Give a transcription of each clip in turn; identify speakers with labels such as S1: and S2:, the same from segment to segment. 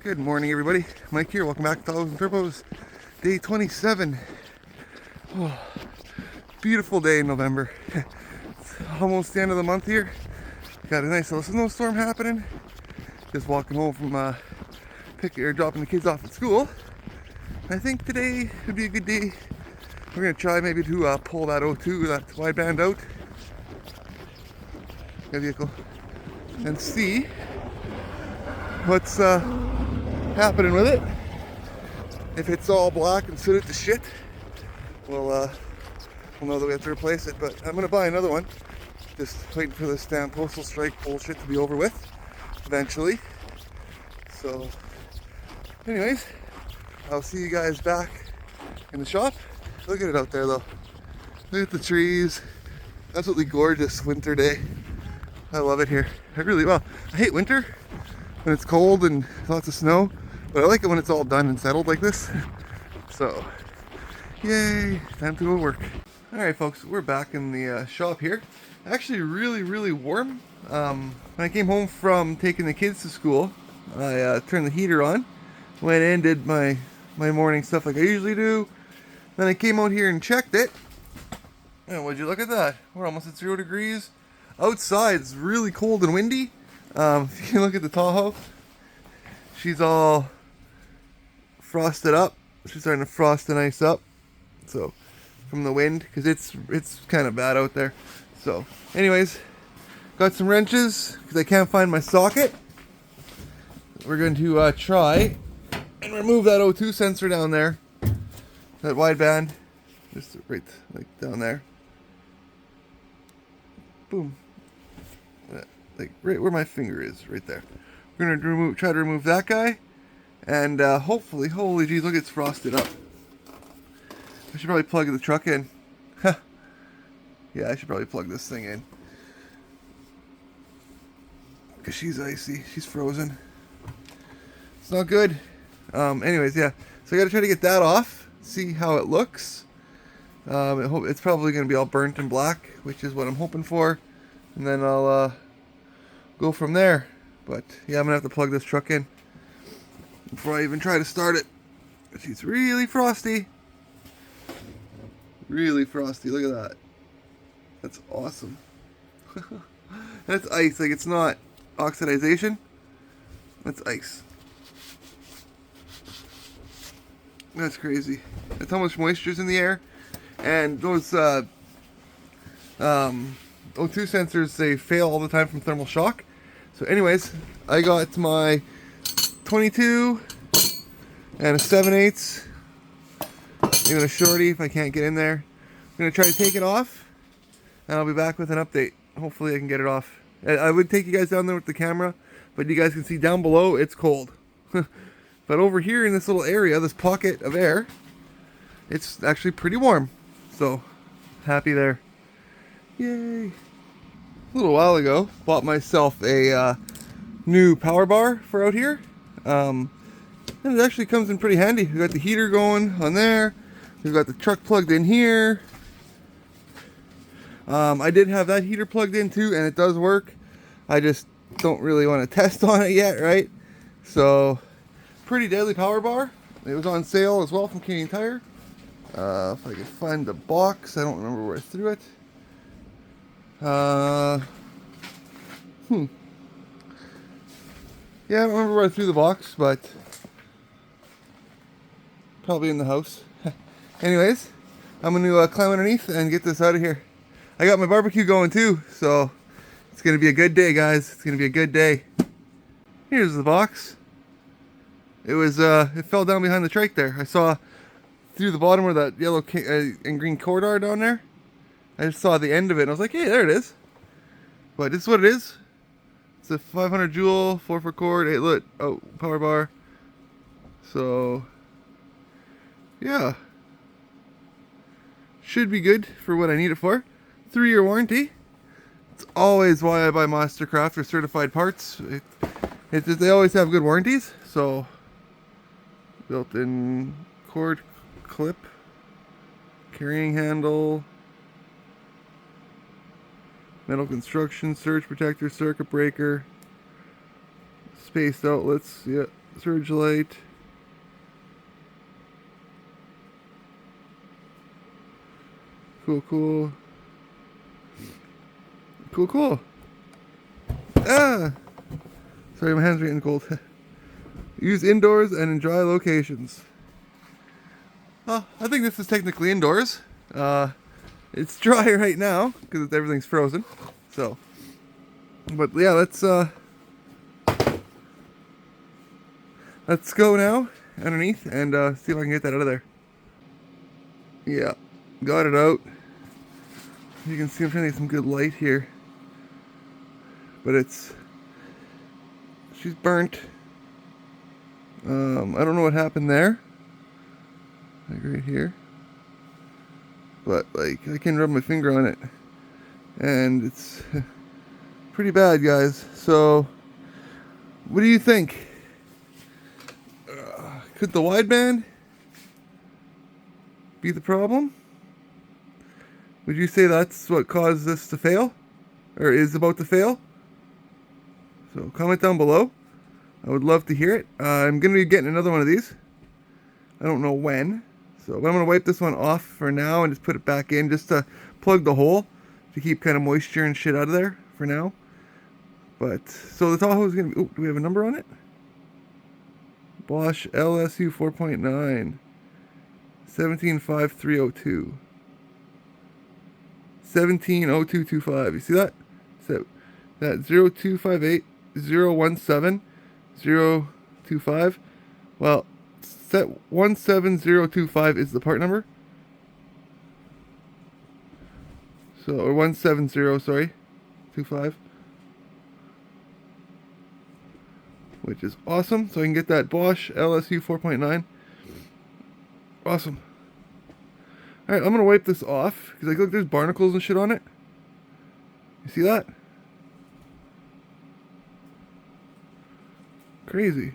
S1: Good morning, everybody. Mike here. Welcome back to Tahoe and Turbos. Day 27. Oh, beautiful day in November. It's almost the end of the month here. Got a nice little snowstorm happening. Just walking home from dropping the kids off at school. I think today would be a good day. We're gonna try maybe to pull that O2, that wideband out, the vehicle, and see what's happening with it. If it's all black and suited to shit, we'll know that we have to replace it. But I'm gonna buy another one. Just waiting for this damn postal strike bullshit to be over with eventually. So, anyways, I'll see you guys back in the shop. Look at it out there though. Look at the trees. Absolutely gorgeous winter day. I love it here. I hate winter when it's cold and lots of snow, but I like it when it's all done and settled like this. So, yay, time to go to work. Alright folks, we're back in the shop here. Actually really warm. When I came home from taking the kids to school, I turned the heater on, went in, did my morning stuff like I usually do. Then I came out here and checked it. And would you look at that? We're almost at 0 degrees. Outside it's really cold and windy. If you look at the Tahoe, she's all frosted up. She's starting to frost and ice up. So, from the wind, because it's kind of bad out there. So, anyways, got some wrenches because I can't find my socket. We're going to try and remove that O2 sensor down there. That wideband, just right like down there. Boom. Like right where my finger is, right there. We're gonna try to remove that guy, and hopefully, holy geez, look, it's frosted up. I should probably plug the truck in. Yeah, I should probably plug this thing in, because she's icy, she's frozen. It's not good. Anyways, yeah. So I gotta try to get that off, see how it looks. It's probably gonna be all burnt and black, which is what I'm hoping for, and then I'll go from there. But yeah, I'm gonna have to plug this truck in before I even try to start it. It's really frosty. Really frosty. Look at that. That's awesome. That's ice. Like, it's not oxidization. That's ice. That's crazy. That's how much moisture's in the air. And those O2 sensors, they fail all the time from thermal shock. So anyways, I got my 22 and a 7/8, even a shorty if I can't get in there. I'm going to try to take it off, and I'll be back with an update. Hopefully I can get it off. I would take you guys down there with the camera, but you guys can see down below, it's cold. But over here in this little area, this pocket of air, it's actually pretty warm. So, happy there. Yay. A little while ago, bought myself a new power bar for out here. And it actually comes in pretty handy. We got the heater going on there. We've got the truck plugged in here. I did have that heater plugged in too, and it does work. I just don't really want to test on it yet, right? So, pretty deadly power bar. It was on sale as well from Canadian Tire. If I can find the box, I don't remember where I threw it. Yeah, I don't remember where I threw the box, but probably in the house. Anyways, I'm going to climb underneath and get this out of here. I got my barbecue going too, so it's going to be a good day, guys. It's going to be a good day. Here's the box. It was, it fell down behind the trike there. I saw through the bottom where that yellow and green cord are down there. I just saw the end of it and I was like, hey, there it is. But this is what it is. It's a 500 joule, 4-foot cord, 8-lit, power bar. So, yeah. Should be good for what I need it for. 3-year warranty. It's always why I buy Mastercraft or certified parts. They always have good warranties. So, built-in cord clip, carrying handle, metal construction, surge protector, circuit breaker, spaced outlets, yeah, Surge light. Cool, cool. Cool, cool. Ah! Sorry, my hands are getting cold. Use indoors and in dry locations. I think this is technically indoors. It's dry right now because everything's frozen. So, but yeah, let's go now underneath and see if I can get that out of there. Yeah, got it out. You can see I'm trying to get some good light here, but she's burnt. I don't know what happened there, like right here, but like I can rub my finger on it, and it's pretty bad, guys. So, what do you think? Could the wideband be the problem? Would you say that's what caused this to fail, or is about to fail? So comment down below. I would love to hear it. I'm going to be getting another one of these. I don't know when. So I'm going to wipe this one off for now and just put it back in just to plug the hole to keep kind of moisture and shit out of there for now. But, so the Tahoe is going to be, do we have a number on it? Bosch LSU 4.9. 175302. 170225. You see that? So that 0258 017 025. Well, set 17025 is the part number. So, or 170, sorry, 25. Which is awesome. So I can get that Bosch LSU 4.9. Awesome. Alright, I'm going to wipe this off. Because, like, look, there's barnacles and shit on it. You see that? Crazy.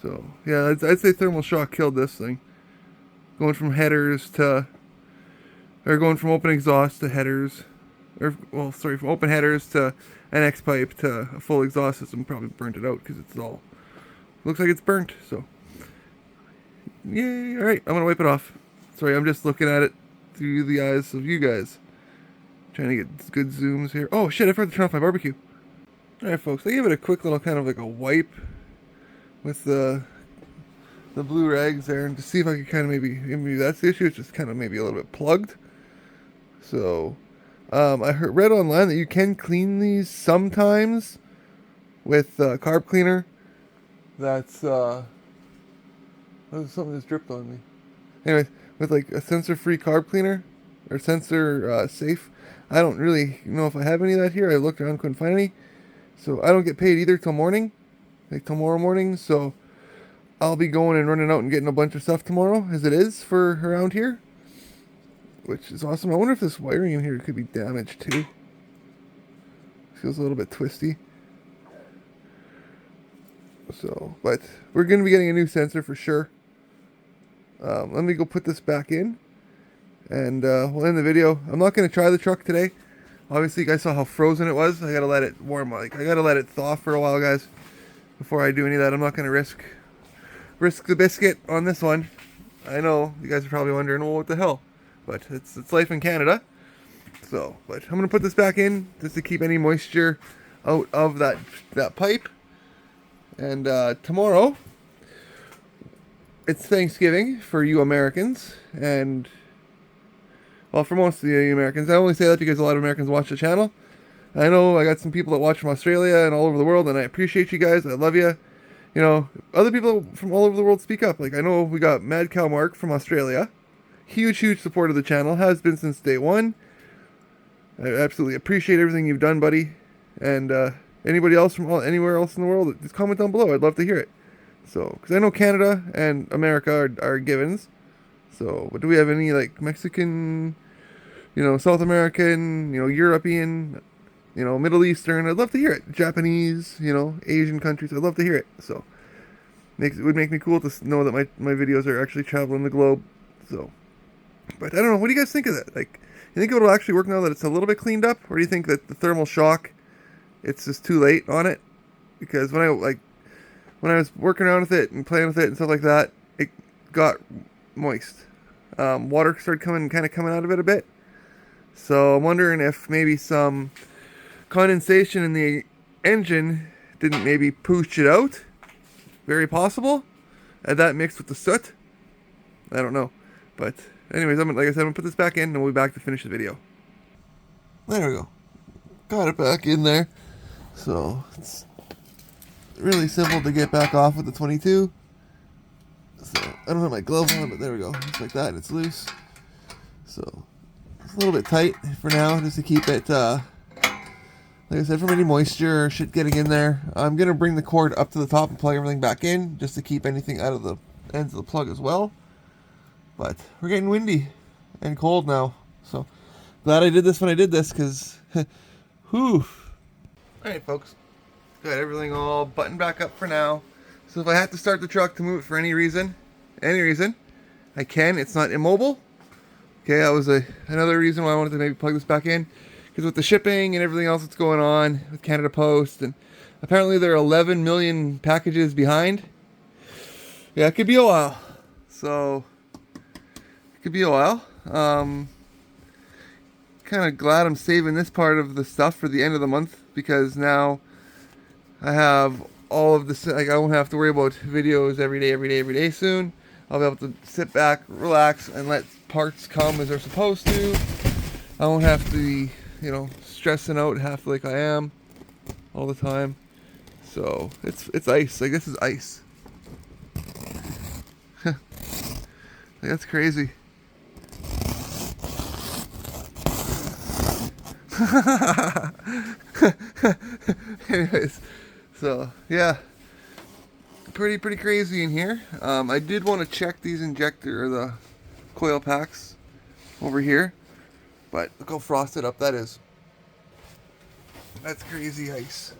S1: So, yeah, I'd say thermal shock killed this thing. Going from headers to... Or going from open exhaust to headers. Or, well, sorry, from open headers to an X pipe to a full exhaust system. Probably burnt it out because it's all... Looks like it's burnt, so... Yay! Alright, I'm gonna wipe it off. Sorry, I'm just looking at it through the eyes of you guys. Trying to get good zooms here. Oh shit, I forgot to turn off my barbecue. Alright folks, I gave it a quick little kind of like a wipe with the blue rags there, and to see if I could kind of maybe that's the issue, it's just kind of maybe a little bit plugged. So, I read online that you can clean these sometimes with carb cleaner. That's something just dripped on me. Anyways, with like a sensor-free carb cleaner or sensor safe. I don't really know if I have any of that here. I looked around, couldn't find any. So I don't get paid either till morning, like tomorrow morning. So I'll be going and running out and getting a bunch of stuff tomorrow, as it is for around here, which is awesome. I wonder if this wiring in here could be damaged too. Feels a little bit twisty. So, but we're going to be getting a new sensor for sure. Let me go put this back in, and we'll end the video. I'm not going to try the truck today. Obviously, you guys saw how frozen it was. I got to let it warm. Like, I got to let it thaw for a while, guys, before I do any of that. I'm not going to risk the biscuit on this one. I know you guys are probably wondering, well, what the hell? But it's life in Canada. So, but I'm going to put this back in just to keep any moisture out of that pipe. And tomorrow, it's Thanksgiving for you Americans, and, well, for most of you Americans. I only say that because a lot of Americans watch the channel. I know I got some people that watch from Australia and all over the world, and I appreciate you guys. I love you. You know, other people from all over the world speak up. Like, I know we got Mad Cow Mark from Australia. Huge supporter of the channel. Has been since day one. I absolutely appreciate everything you've done, buddy. And anybody else from anywhere else in the world, just comment down below. I'd love to hear it. So, because I know Canada and America are givens. So, but do we have any, like, Mexican, you know, South American, you know, European, you know, Middle Eastern? I'd love to hear it. Japanese, you know, Asian countries. I'd love to hear it. So, it would make me cool to know that my videos are actually traveling the globe. So, but I don't know. What do you guys think of that? Like, you think it'll actually work now that it's a little bit cleaned up? Or do you think that the thermal shock, it's just too late on it? Because when I, like, when I was working around with it and playing with it and stuff like that, it got moist. Water started coming out of it a bit. So I'm wondering if maybe some condensation in the engine didn't maybe push it out. Very possible. And that mixed with the soot. I don't know. But anyways, like I said, I'm going to put this back in and we'll be back to finish the video. There we go. Got it back in there. So it's really simple to get back off with the 22. So I don't have my glove on, but there we go. Just like that, and it's loose. So it's a little bit tight for now, just to keep it, like I said, from any moisture or shit getting in there. I'm going to bring the cord up to the top and plug everything back in, just to keep anything out of the ends of the plug as well. But we're getting windy and cold now. So glad I did this when I did this, because, whew. Alright folks, got everything all buttoned back up for now. So if I have to start the truck to move it for any reason, I can. It's not immobile. Okay, that was another reason why I wanted to maybe plug this back in. Because with the shipping and everything else that's going on with Canada Post, and apparently they're 11 million packages behind. Yeah, it could be a while. So, it could be a while. Kind of glad I'm saving this part of the stuff for the end of the month, because now I have all of this. Like, I won't have to worry about videos every day soon. I'll be able to sit back, relax, and let parts come as they're supposed to. I won't have to be, stressing out half like I am all the time. So it's ice. Like, this is ice. Like, that's crazy. Anyways, so yeah, pretty crazy in here. I did want to check these the coil packs over here, but look how frosted up that is. That's crazy ice.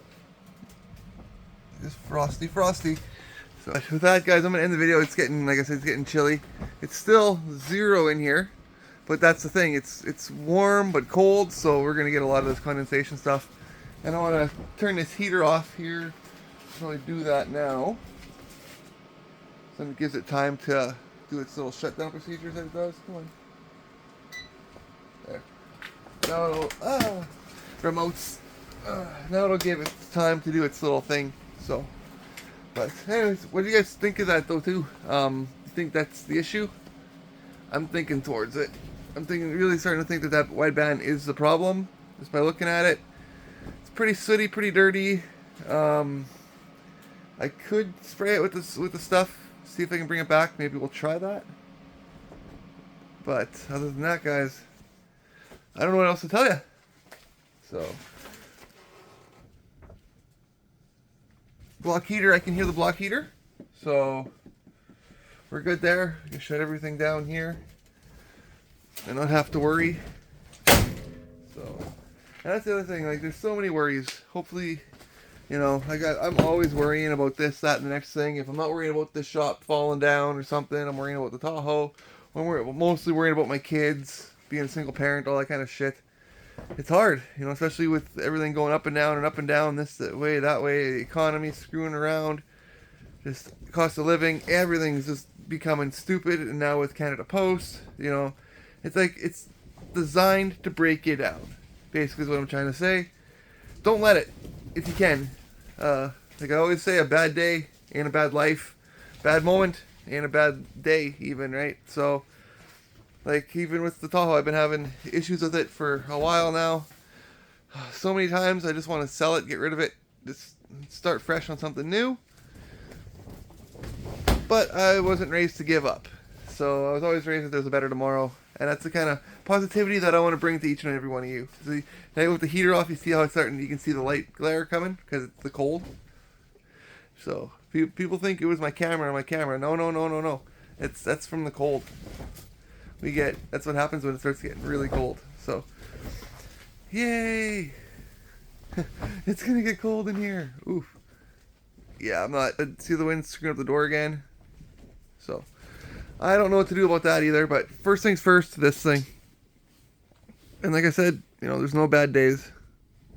S1: Just frosty. So with that, guys, I'm gonna end the video. It's getting, like I said, it's getting chilly. It's still 0 in here. But that's the thing, it's warm but cold, so we're going to get a lot of this condensation stuff. And I want to turn this heater off here. Probably do that now. So it gives it time to do its little shutdown procedures that it does. Come on. There. Now it'll, remotes. Now it'll give it time to do its little thing. So, but anyways, what do you guys think of that though too? You think that's the issue? I'm thinking towards it. I'm really starting to think that wideband is the problem, just by looking at it. It's pretty sooty, pretty dirty. I could spray it with the stuff, see if I can bring it back. Maybe we'll try that. But other than that, guys, I don't know what else to tell you. So, block heater, I can hear the block heater. So, we're good there. I can shut everything down here and not have to worry. So, and that's the other thing, like, there's so many worries. Hopefully, I'm always worrying about this, that, and the next thing. If I'm not worrying about this shop falling down or something, I'm worrying about the Tahoe. I'm mostly worrying about my kids, being a single parent, all that kind of shit. It's hard, especially with everything going up and down, this way, that way, the economy screwing around, just cost of living, everything's just becoming stupid. And now with Canada Post, it's like, it's designed to break you down, basically is what I'm trying to say. Don't let it, if you can. Like I always say, a bad day ain't a bad life. Bad moment ain't a bad day even, right? So, like, even with the Tahoe, I've been having issues with it for a while now. So many times I just want to sell it, get rid of it, just start fresh on something new. But I wasn't raised to give up. So I was always raised that there's a better tomorrow. And that's the kind of positivity that I want to bring to each and every one of you. See, now with the heater off, you see how it's starting, you can see the light glare coming because it's the cold. So people think it was my camera. No. That's from the cold. That's what happens when it starts getting really cold. So, yay! It's gonna get cold in here. Oof. Yeah, I'm not. See the wind screwing up the door again. So, I don't know what to do about that either. But first things first, this thing. And like I said, there's no bad days,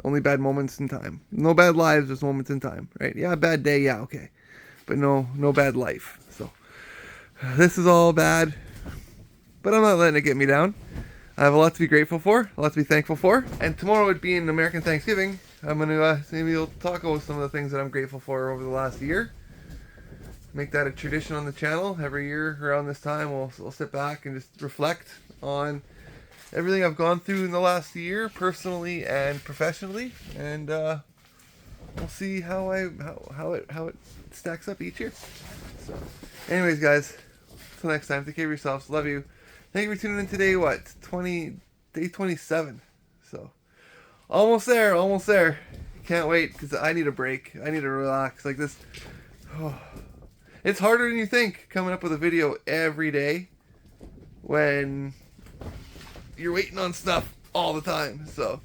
S1: only bad moments in time. No bad lives, just moments in time, right? Yeah, bad day, yeah, okay. but no bad life. So this is all bad, but I'm not letting it get me down. I have a lot to be grateful for, a lot to be thankful for. And tomorrow would be an American Thanksgiving. I'm going to maybe we'll talk about some of the things that I'm grateful for over the last year. Make that a tradition on the channel. Every year around this time, we'll sit back and just reflect on everything I've gone through in the last year, personally and professionally. And we'll see how it stacks up each year. So, anyways, guys, until next time, take care of yourselves. Love you. Thank you for tuning in today. Day 27. So, almost there. Can't wait because I need a break. I need to relax. Like this. Oh, it's harder than you think coming up with a video every day when you're waiting on stuff all the time. So,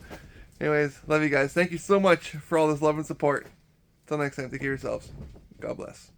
S1: anyways, love you guys. Thank you so much for all this love and support. Until next time, take care of yourselves. God bless.